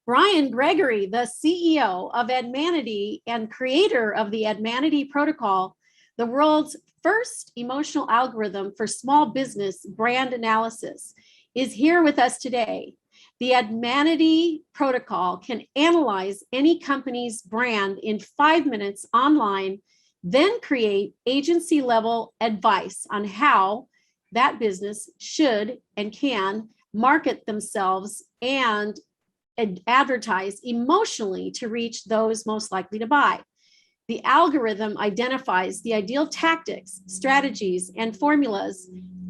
Brian Gregory, the CEO of Admaniti and creator of the Admaniti Protocol, the world's first emotional algorithm for small business brand analysis, is here with us today. The Admaniti Protocol can analyze any company's brand in 5 minutes online, then create agency-level advice on how that business should and can market themselves and advertise emotionally to reach those most likely to buy. The algorithm identifies the ideal tactics, strategies, and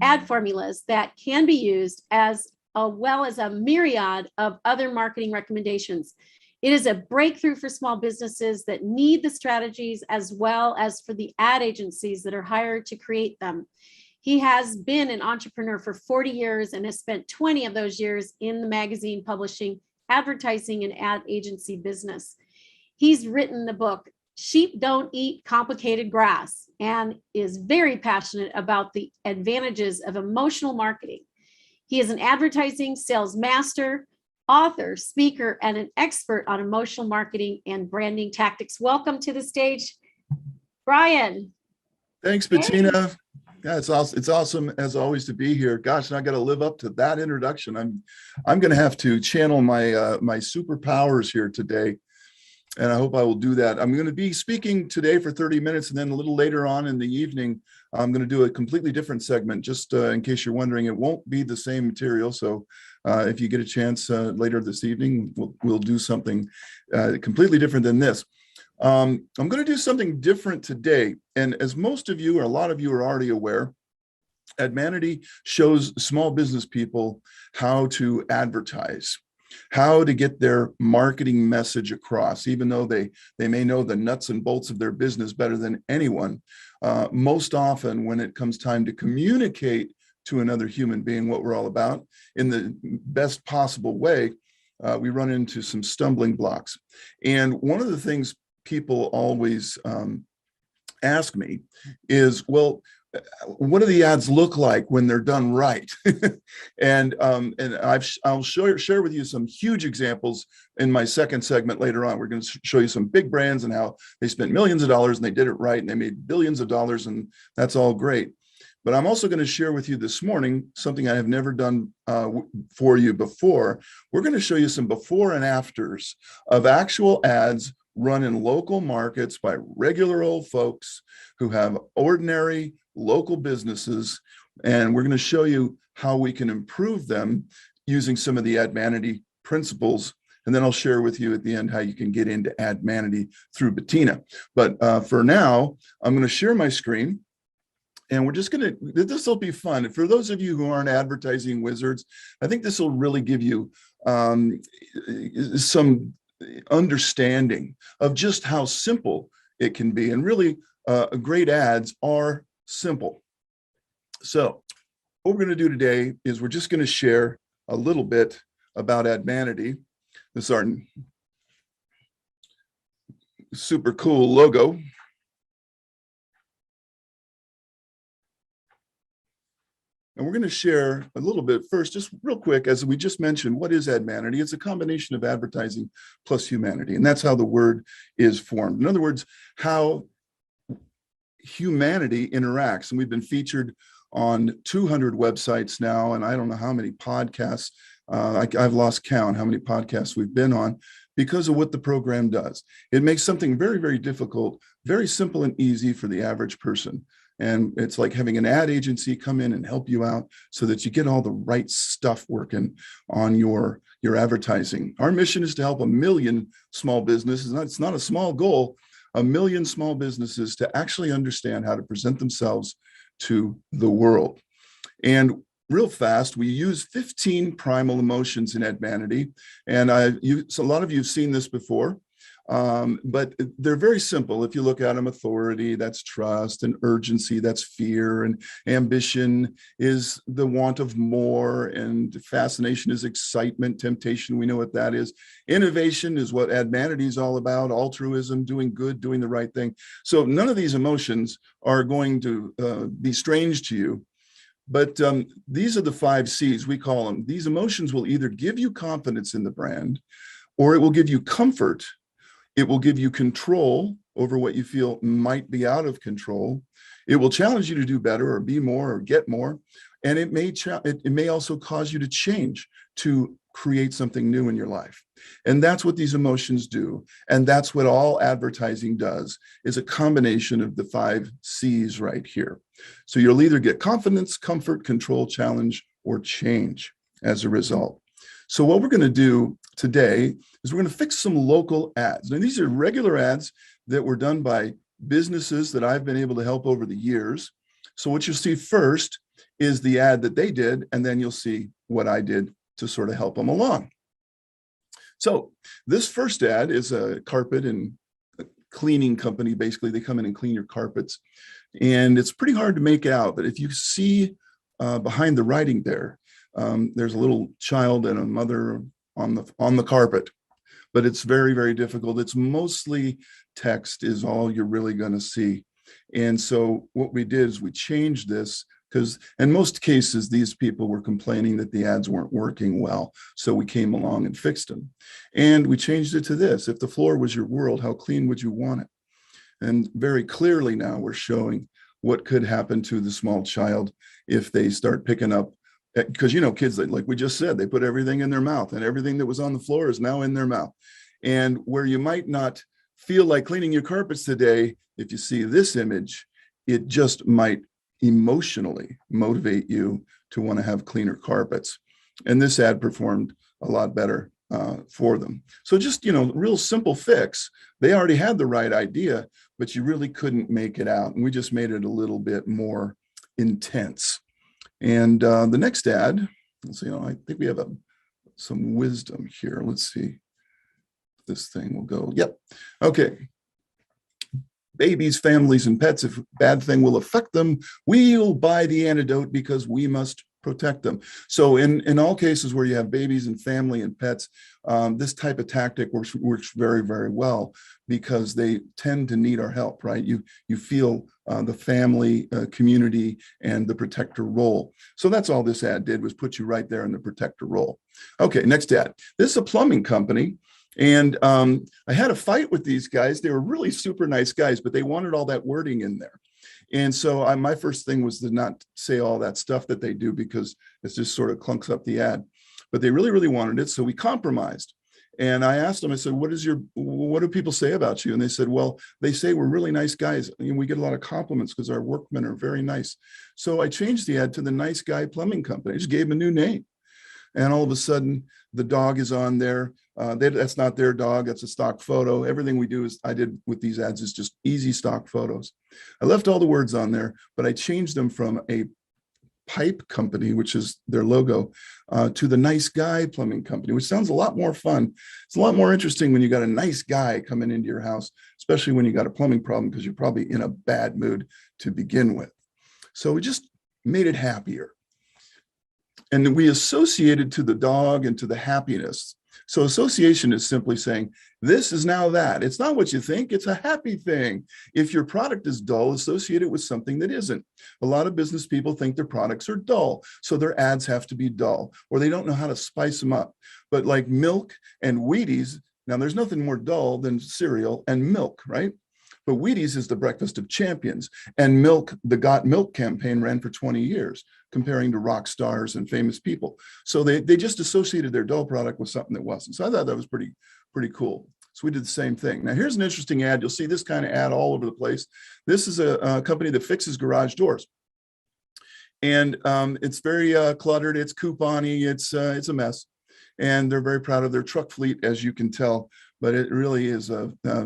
ad formulas that can be used as well as a myriad of other marketing recommendations. It is a breakthrough for small businesses that need the strategies as well as for the ad agencies that are hired to create them. He has been an entrepreneur for 40 years and has spent 20 of those years in the magazine publishing, advertising, and ad agency business. He's written the book, Sheep Don't Eat Complicated Grass, and is very passionate about the advantages of emotional marketing. He is an advertising sales master, author, speaker, and an expert on emotional marketing and branding tactics. Welcome to the stage, Brian. Thanks, Bettina. Hey. Yeah, it's awesome as always to be here. Gosh, and I got to live up to that introduction. I'm going to have to channel my my superpowers here today, and I hope I will do that. I'm going to be speaking today for 30 minutes, and then a little later on in the evening, I'm going to do a completely different segment. Just in case you're wondering, it won't be the same material. So if you get a chance later this evening, we'll do something completely different than this. I'm going to do something different today. And as most of you, or a lot of you are already aware, Admaniti shows small business people how to advertise, how to get their marketing message across, even though they may know the nuts and bolts of their business better than anyone. Most often when it comes time to communicate to another human being what we're all about in the best possible way, we run into some stumbling blocks. And one of the things people always ask me is, well, what do the ads look like when they're done right? and I'll share with you some huge examples in my second segment later on. We're going to show you some big brands and how they spent millions of dollars and they did it right and they made billions of dollars, and that's all great. But I'm also going to share with you this morning something I have never done for you before. We're going to show you some before and afters of actual ads run in local markets by regular old folks who have ordinary local businesses. And we're going to show you how we can improve them using some of the Admaniti principles. And then I'll share with you at the end how you can get into Admaniti through Bettina. But for now, I'm going to share my screen. And we're just going to, this will be fun. For those of you who aren't advertising wizards, I think this will really give you some understanding of just how simple it can be. And really, great ads are simple. So what we're going to do today is we're just going to share a little bit about Admaniti. This is our super cool logo. And we're going to share a little bit first, just real quick, as we just mentioned, what is Admaniti? It's a combination of advertising plus humanity. And that's how the word is formed. In other words, how humanity interacts. And we've been featured on 200 websites now, and I don't know how many podcasts. I've lost count how many podcasts we've been on because of what the program does. It makes something very, very difficult, very simple and easy for the average person. And it's like having an ad agency come in and help you out so that you get all the right stuff working on your advertising. Our mission is to help 1 million small businesses. It's not a small goal, 1 million small businesses to actually understand how to present themselves to the world. And real fast, we use 15 primal emotions in Admaniti. And so a lot of you have seen this before. But they're very simple. If you look at them, authority, that's trust, and urgency, that's fear, and ambition is the want of more, and fascination is excitement, temptation, we know what that is. Innovation is what Admaniti is all about, altruism, doing good, doing the right thing. So none of these emotions are going to be strange to you. But these are the 5 C's, we call them. These emotions will either give you confidence in the brand, or it will give you comfort. It will give you control over what you feel might be out of control. It will challenge you to do better or be more or get more. And it may also cause you to change, to create something new in your life. And that's what these emotions do. And that's what all advertising does, is a combination of the 5 C's right here. So you'll either get confidence, comfort, control, challenge, or change as a result. So what we're going to do today is we're going to fix some local ads. Now, these are regular ads that were done by businesses that I've been able to help over the years. So what you'll see first is the ad that they did, and then you'll see what I did to sort of help them along. So this first ad is a carpet and cleaning company. Basically, they come in and clean your carpets. And it's pretty hard to make out, but if you see behind the writing there, there's a little child and a mother on the carpet, but it's very, very difficult. It's mostly text is all you're really going to see. And so what we did is we changed this, because in most cases, these people were complaining that the ads weren't working well. So we came along and fixed them. And we changed it to this: if the floor was your world, how clean would you want it? And very clearly now we're showing what could happen to the small child if they start picking up, because, you know, kids, like we just said, they put everything in their mouth, and everything that was on the floor is now in their mouth. And where you might not feel like cleaning your carpets today, if you see this image, it just might emotionally motivate you to want to have cleaner carpets. And this ad performed a lot better for them. So just, you know, real simple fix. They already had the right idea, but you really couldn't make it out. And we just made it a little bit more intense. And the next ad, let's see, I think we have some wisdom here. Let's see if this thing will go. Yep. Okay. Babies, families, and pets, if a bad thing will affect them, we'll buy the antidote because we must protect them. So in all cases where you have babies and family and pets, this type of tactic works very, very well, because they tend to need our help, right? You feel the family, community, and the protector role. So that's all this ad did, was put you right there in the protector role. Okay, next ad. This is a plumbing company. And I had a fight with these guys. They were really super nice guys, but they wanted all that wording in there. And so my first thing was to not say all that stuff that they do, because it just sort of clunks up the ad. But they really, really wanted it. So we compromised. And I asked them, I said, what do people say about you? And they said, well, they say we're really nice guys. And we get a lot of compliments because our workmen are very nice. So I changed the ad to the Nice Guy Plumbing Company. I just gave them a new name. And all of a sudden, the dog is on there. That's not their dog. That's a stock photo. Everything I did with these ads is just easy stock photos. I left all the words on there, but I changed them from a pipe company, which is their logo, to the Nice Guy Plumbing Company, which sounds a lot more fun. It's a lot more interesting when you got a nice guy coming into your house, especially when you got a plumbing problem, because you're probably in a bad mood to begin with. So we just made it happier. And we associated to the dog and to the happiness. So association is simply saying, this is now that. It's not what you think, it's a happy thing. If your product is dull, associate it with something that isn't. A lot of business people think their products are dull, so their ads have to be dull, or they don't know how to spice them up. But like milk and Wheaties, now there's nothing more dull than cereal and milk, right? But Wheaties is the breakfast of champions, and milk, the Got Milk campaign ran for 20 years, comparing to rock stars and famous people. So they just associated their dull product with something that wasn't. So I thought that was pretty cool. So we did the same thing. Now here's an interesting ad. You'll see this kind of ad all over the place. This is a company that fixes garage doors. And it's very cluttered. It's coupon-y. It's a mess. And they're very proud of their truck fleet, as you can tell. But it really is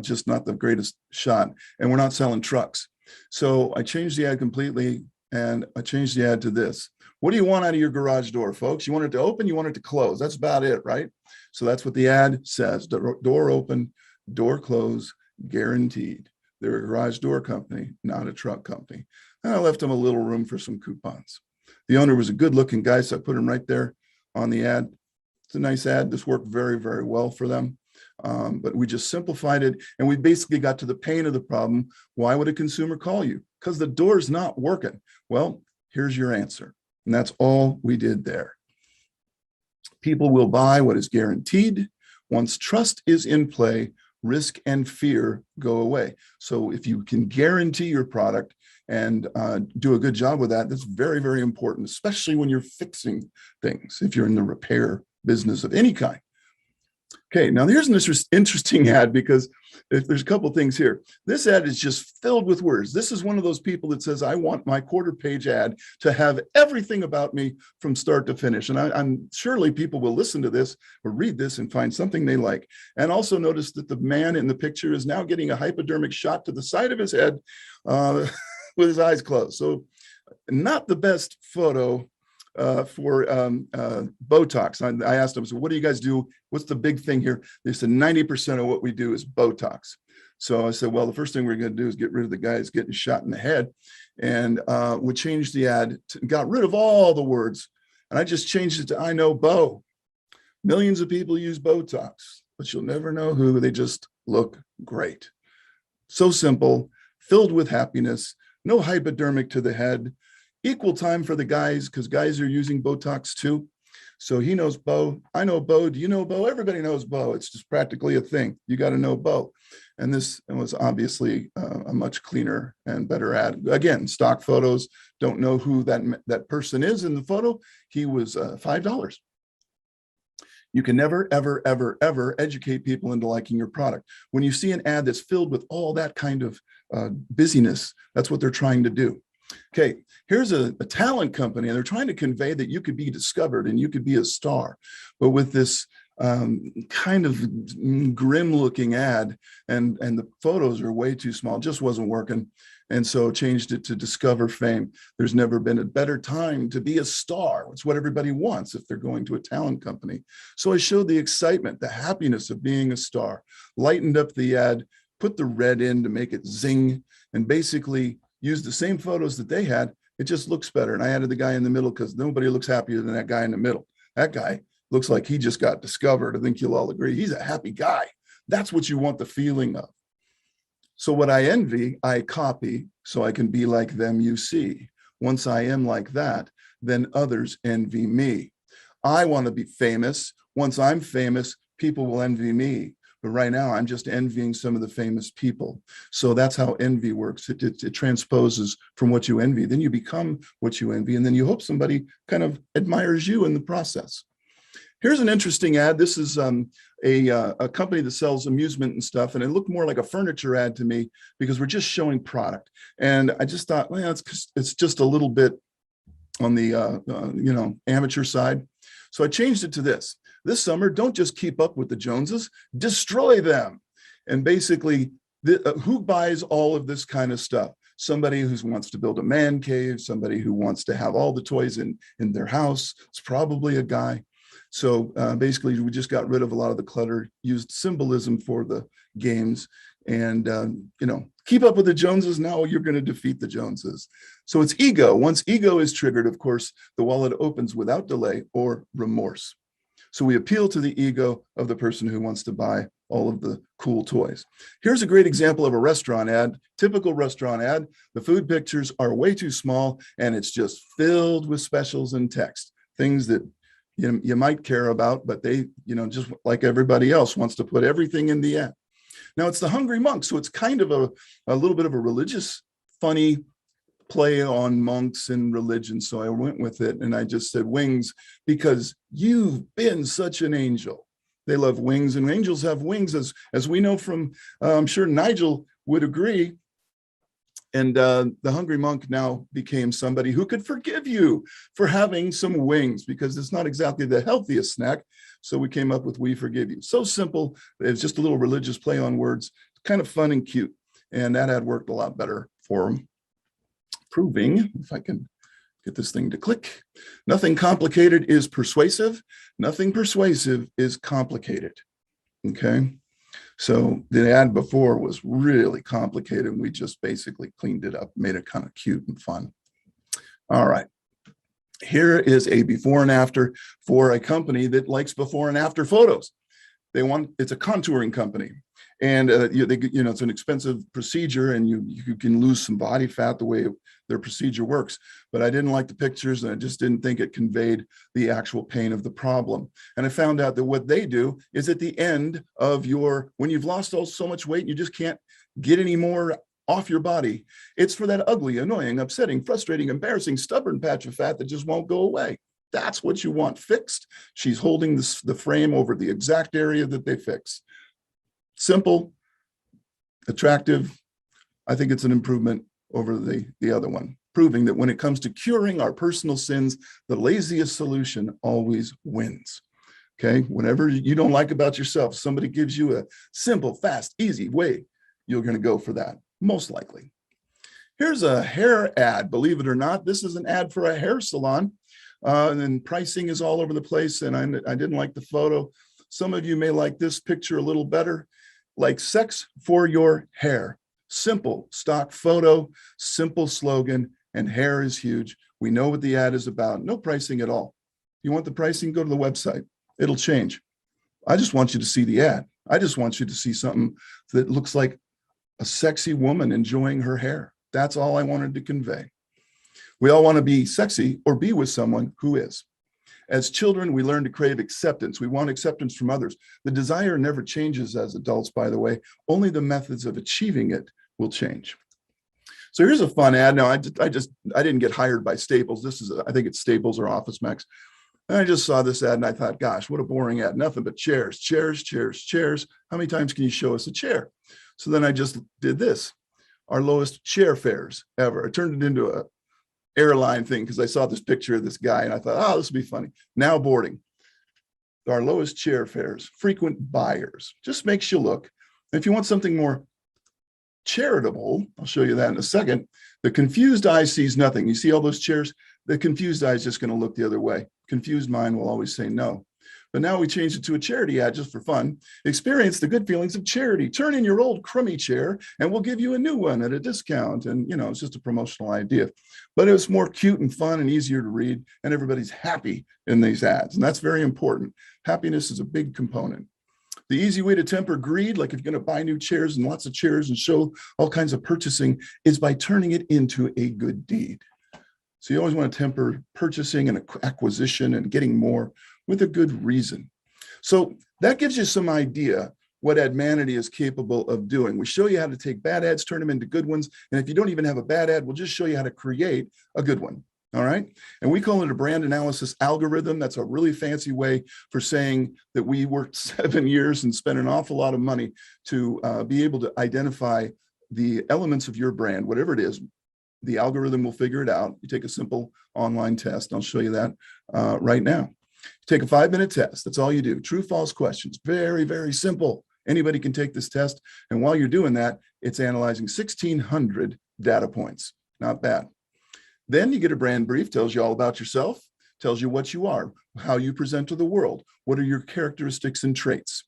just not the greatest shot. And we're not selling trucks. So I changed the ad completely, and I changed the ad to this. What do you want out of your garage door, folks? You want it to open, you want it to close. That's about it, right? So that's what the ad says. Door open, door close, guaranteed. They're a garage door company, not a truck company. And I left them a little room for some coupons. The owner was a good looking guy, so I put him right there on the ad. It's a nice ad. This worked very, very well for them. But we just simplified it, and we basically got to the pain of the problem. Why would a consumer call you? Because the door's not working. Well, here's your answer. And that's all we did there. People will buy what is guaranteed. Once trust is in play, risk and fear go away. So if you can guarantee your product and do a good job with that, that's very, very important, especially when you're fixing things, if you're in the repair business of any kind. Okay, now here's an interesting ad, because there's a couple things here. This ad is just filled with words. This is one of those people that says, I want my quarter-page ad to have everything about me from start to finish. And I'm surely people will listen to this or read this and find something they like. And also notice that the man in the picture is now getting a hypodermic shot to the side of his head with his eyes closed. So not the best photo for Botox. I asked them, so what do you guys do? What's the big thing here? They said 90% of what we do is Botox. So I said, well, the first thing we're going to do is get rid of the guys getting shot in the head. And we changed the ad, got rid of all the words. And I just changed it to, I know Bo. Millions of people use Botox, but you'll never know who. They just look great. So simple, filled with happiness, no hypodermic to the head. Equal time for the guys, because guys are using Botox too. So he knows Bo. I know Bo. Do you know Bo? Everybody knows Bo. It's just practically a thing. You got to know Bo. And this was obviously a much cleaner and better ad. Again, stock photos. Don't know who that person is in the photo. He was $5. You can never, ever, ever, ever educate people into liking your product. When you see an ad that's filled with all that kind of busyness, that's what they're trying to do. Okay, here's a talent company, and they're trying to convey that you could be discovered and you could be a star, but with this kind of grim looking ad, and the photos are way too small, just wasn't working. And so changed it to discover fame. There's never been a better time to be a star. It's what everybody wants if they're going to a talent company. So I showed the excitement, the happiness of being a star, lightened up the ad, put the red in to make it zing, and basically used the same photos that they had. It just looks better. And I added the guy in the middle because nobody looks happier than that guy in the middle. That guy looks like he just got discovered. I think you'll all agree. He's a happy guy. That's what you want the feeling of. So what I envy, I copy so I can be like them you see. Once I am like that, then others envy me. I want to be famous. Once I'm famous, people will envy me. But right now, I'm just envying some of the famous people. So that's how envy works. It transposes from what you envy. Then you become what you envy. And then you hope somebody kind of admires you in the process. Here's an interesting ad. This is a company that sells amusement and stuff. And it looked more like a furniture ad to me because we're just showing product. And I just thought, well, it's just a little bit on the amateur side. So I changed it to this. This summer, don't just keep up with the Joneses, destroy them. And basically, who buys all of this kind of stuff? Somebody who wants to build a man cave, somebody who wants to have all the toys in their house. It's probably a guy. So basically, we just got rid of a lot of the clutter, used symbolism for the games, and keep up with the Joneses. Now you're going to defeat the Joneses. So it's ego. Once ego is triggered, of course, the wallet opens without delay or remorse. So we appeal to the ego of the person who wants to buy all of the cool toys. Here's a great example of a restaurant ad, typical restaurant ad. The food pictures are way too small, and it's just filled with specials and text, things that you might care about, but they, just like everybody else, wants to put everything in the ad. Now it's the Hungry Monk, so it's kind of a little bit of a religious, funny play on monks and religion. So I went with it and I just said wings, because you've been such an angel. They love wings, and angels have wings, as we know from, I'm sure Nigel would agree. And the Hungry Monk now became somebody who could forgive you for having some wings, because it's not exactly the healthiest snack. So we came up with We Forgive You. So simple. It's just a little religious play on words, kind of fun and cute. And that ad worked a lot better for them. Proving, if I can get this thing to click, nothing complicated is persuasive. Nothing persuasive is complicated. Okay. So the ad before was really complicated, and we just basically cleaned it up, made it kind of cute and fun. All right. Here is a before and after for a company that likes before and after photos. It's a contouring company. And it's an expensive procedure, and you can lose some body fat the way their procedure works. But I didn't like the pictures, and I just didn't think it conveyed the actual pain of the problem. And I found out that what they do is at the end of when you've lost so much weight, you just can't get any more off your body. It's for that ugly, annoying, upsetting, frustrating, embarrassing, stubborn patch of fat that just won't go away. That's what you want fixed. She's holding the frame over the exact area that they fix. Simple, attractive. I think it's an improvement over the other one, proving that when it comes to curing our personal sins, the laziest solution always wins. Okay, whatever you don't like about yourself, somebody gives you a simple, fast, easy way, you're going to go for that, most likely. Here's a hair ad. Believe it or not, this is an ad for a hair salon. And pricing is all over the place, and I didn't like the photo. Some of you may like this picture a little better. Like sex for your hair. Simple stock photo, simple slogan, and hair is huge. We know what the ad is about. No pricing at all. You want the pricing? Go to the website. It'll change. I just want you to see the ad. I just want you to see something that looks like a sexy woman enjoying her hair. That's all I wanted to convey. We all want to be sexy or be with someone who is. As children, we learn to crave acceptance. We want acceptance from others. The desire never changes as adults, by the way. Only the methods of achieving it will change. So here's a fun ad. Now, I didn't get hired by Staples. I think it's Staples or Office Max. And I just saw this ad and I thought, gosh, what a boring ad. Nothing but chairs, chairs, chairs, chairs. How many times can you show us a chair? So then I just did this. Our lowest chair fares ever. I turned it into a airline thing because I saw this picture of this guy and I thought, oh, this will be funny. Now boarding. Our lowest chair fares, frequent buyers. Just makes you look. And if you want something more charitable, I'll show you that in a second. The confused eye sees nothing. You see all those chairs? The confused eye is just going to look the other way. Confused mind will always say no. But now we changed it to a charity ad just for fun. Experience the good feelings of charity. Turn in your old crummy chair and we'll give you a new one at a discount. And, it's just a promotional idea. But it was more cute and fun and easier to read, and everybody's happy in these ads. And that's very important. Happiness is a big component. The easy way to temper greed, like if you're going to buy new chairs and lots of chairs and show all kinds of purchasing, is by turning it into a good deed. So you always want to temper purchasing and acquisition and getting more with a good reason. So that gives you some idea what Admaniti is capable of doing. We show you how to take bad ads, turn them into good ones. And if you don't even have a bad ad, we'll just show you how to create a good one. All right. And we call it a brand analysis algorithm. That's a really fancy way for saying that we worked 7 years and spent an awful lot of money to be able to identify the elements of your brand, whatever it is. The algorithm will figure it out. You take a simple online test. I'll show you that right now. Take a 5-minute test. That's all you do. True, false questions. Very, very simple. Anybody can take this test. And while you're doing that, it's analyzing 1,600 data points. Not bad. Then you get a brand brief, tells you all about yourself, tells you what you are, how you present to the world, what are your characteristics and traits.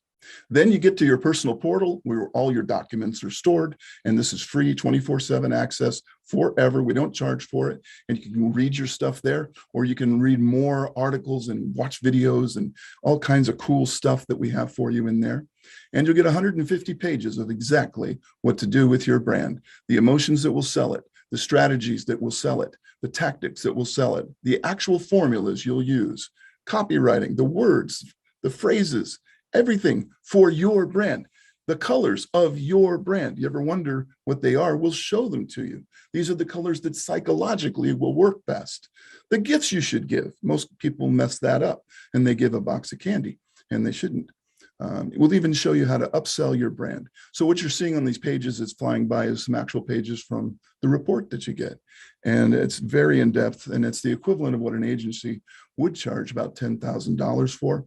Then you get to your personal portal where all your documents are stored, and this is free 24/7 access forever. We don't charge for it, and you can read your stuff there, or you can read more articles and watch videos and all kinds of cool stuff that we have for you in there. And you'll get 150 pages of exactly what to do with your brand, the emotions that will sell it, the strategies that will sell it, the tactics that will sell it, the actual formulas you'll use, copywriting, the words, the phrases, everything for your brand, the colors of your brand. You ever wonder what they are? We'll show them to you. These are the colors that psychologically will work best. The gifts you should give. Most people mess that up and they give a box of candy, and they shouldn't. We'll even show you how to upsell your brand. So what you're seeing on these pages is flying by is some actual pages from the report that you get. And it's very in-depth, and it's the equivalent of what an agency would charge about $10,000 for.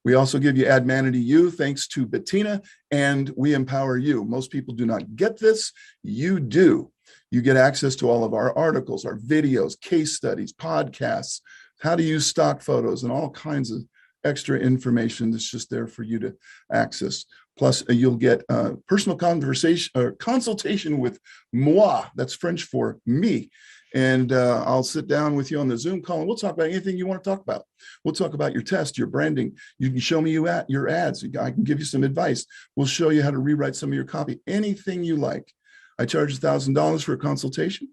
We also give you Admaniti U, thanks to Bettina, and we empower you. Most people do not get this. You do. You get access to all of our articles, our videos, case studies, podcasts, how to use stock photos, and all kinds of extra information that's just there for you to access. Plus, you'll get personal conversation or consultation with moi. That's French for me. And I'll sit down with you on the Zoom call and we'll talk about anything you want to talk about. We'll talk about your test, your branding. You can show me your ads. I can give you some advice. We'll show you how to rewrite some of your copy, anything you like. I charge $1,000 for a consultation,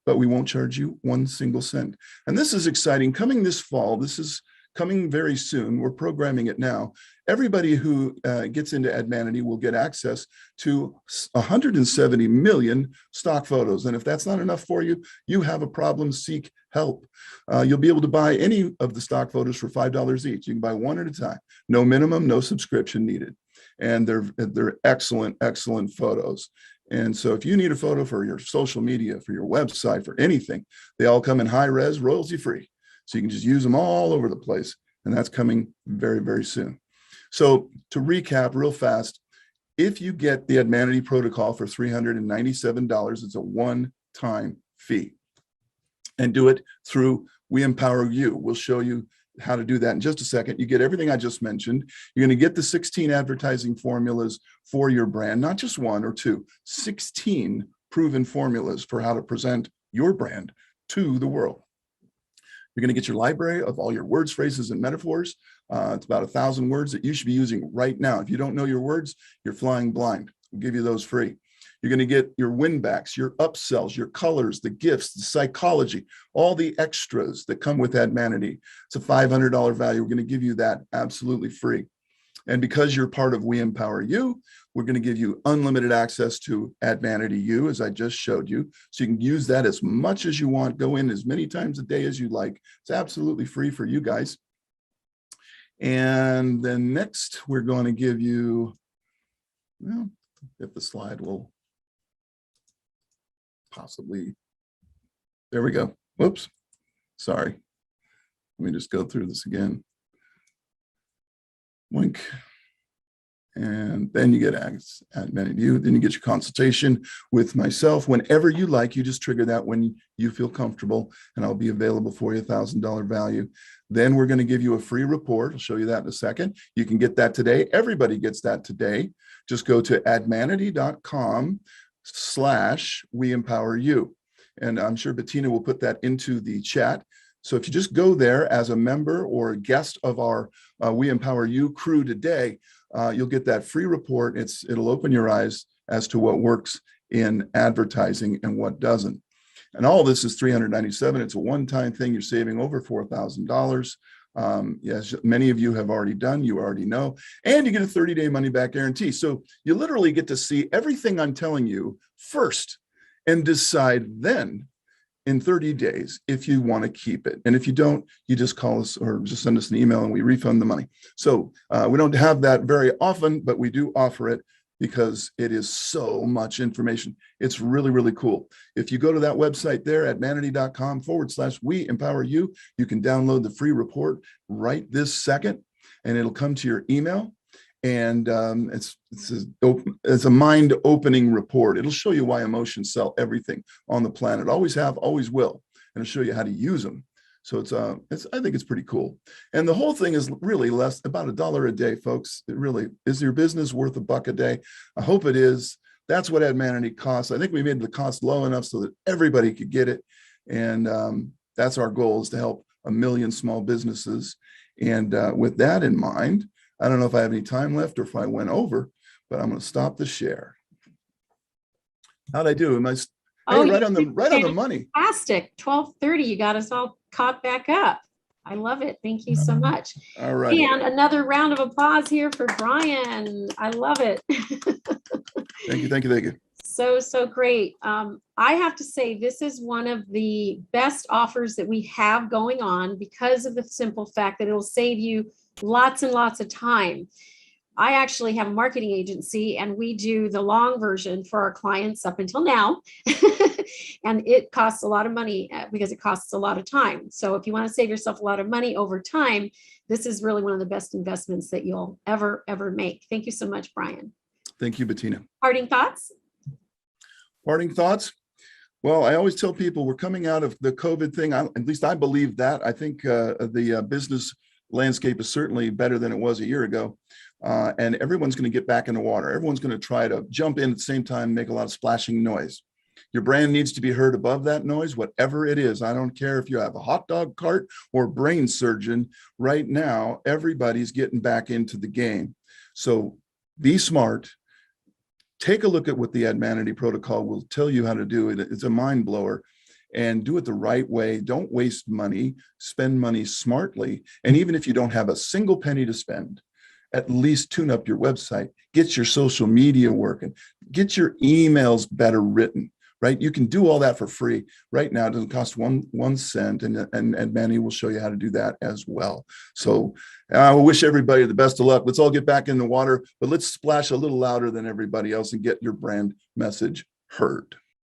but we won't charge you 1 single cent. And this is exciting. Coming this fall, this is coming very soon. We're programming it now. Everybody who gets into Admaniti will get access to 170 million stock photos. And if that's not enough for you, you have a problem, seek help. You'll be able to buy any of the stock photos for $5 each. You can buy one at a time. No minimum, no subscription needed. And they're excellent, excellent photos. And so if you need a photo for your social media, for your website, for anything, they all come in high res, royalty free. So you can just use them all over the place. And that's coming very, very soon. So to recap real fast, if you get the Admaniti protocol for $397, it's a one-time fee. And do it through We Empower You. We'll show you how to do that in just a second. You get everything I just mentioned. You're going to get the 16 advertising formulas for your brand, not just 1 or 2, 16 proven formulas for how to present your brand to the world. You're going to get your library of all your words, phrases, and metaphors. It's about 1,000 words that you should be using right now. If you don't know your words, you're flying blind. We'll give you those free. You're going to get your win backs, your upsells, your colors, the gifts, the psychology, all the extras that come with Admaniti. It's a $500 value. We're going to give you that absolutely free. And because you're part of We Empower You, we're going to give you unlimited access to Admaniti U, as I just showed you. So you can use that as much as you want, go in as many times a day as you like. It's absolutely free for you guys. And then next, we're going to give you, well, if the slide will possibly, there we go. Whoops, sorry. Let me just go through this again. Wink. And then you get Admaniti U. Then you get your consultation with myself whenever you like. You just trigger that when you feel comfortable, and I'll be available for you, $1,000 value. Then we're going to give you a free report. I'll show you that in a second. You can get that today. Everybody gets that today. Just go to admaniti.com/WeEmpowerYou. And I'm sure Bettina will put that into the chat. So if you just go there as a member or a guest of our We Empower You crew today, you'll get that free report. It'll open your eyes as to what works in advertising and what doesn't. And all this is $397. It's a one-time thing. You're saving over $4,000. Yes, many of you have already done, you already know, and you get a 30-day money-back guarantee. So you literally get to see everything I'm telling you first and decide then in 30 days if you want to keep it. And if you don't, you just call us or just send us an email and we refund the money. So we don't have that very often, but we do offer it because it is so much information. It's really, really cool. If you go to that website there, admaniti.com/WeEmpowerYou, you can download the free report right this second, and it'll come to your email. And it's a mind-opening report. It'll show you why emotions sell everything on the planet. Always have, always will. And it'll show you how to use them. So I think it's pretty cool. And the whole thing is really less, about $1 a day, folks. It really is. Your business worth $1 a day? I hope it is. That's what Admaniti costs. I think we made the cost low enough so that everybody could get it. And that's our goal, is to help 1 million small businesses. And with that in mind, I don't know if I have any time left or if I went over, but I'm going to stop the share. How'd I do? Right on the money. Fantastic. 12:30. You got us all caught back up. I love it. Thank you so much. All right. And another round of applause here for Brian. I love it. Thank you. Thank you. Thank you. So great. I have to say, this is one of the best offers that we have going on because of the simple fact that it'll save you lots and lots of time. I actually have a marketing agency, and we do the long version for our clients up until now. And it costs a lot of money because it costs a lot of time. So if you want to save yourself a lot of money over time, this is really one of the best investments that you'll ever make. Thank you so much, Brian. Thank you, Bettina. Parting thoughts? Parting thoughts? Well, I always tell people we're coming out of the COVID thing. At least I believe that. I think the business landscape is certainly better than it was a year ago. And everyone's going to get back in the water. Everyone's going to try to jump in at the same time, make a lot of splashing noise. Your brand needs to be heard above that noise, whatever it is. I don't care if you have a hot dog cart or brain surgeon. Right now, everybody's getting back into the game. So be smart. Take a look at what the Admaniti protocol will tell you how to do it. It's a mind blower, and do it the right way. Don't waste money, spend money smartly. And even if you don't have a single penny to spend, at least tune up your website, get your social media working, get your emails better written, right? You can do all that for free. Right now, it doesn't cost one cent, and Manny will show you how to do that as well. So I wish everybody the best of luck. Let's all get back in the water, but let's splash a little louder than everybody else and get your brand message heard.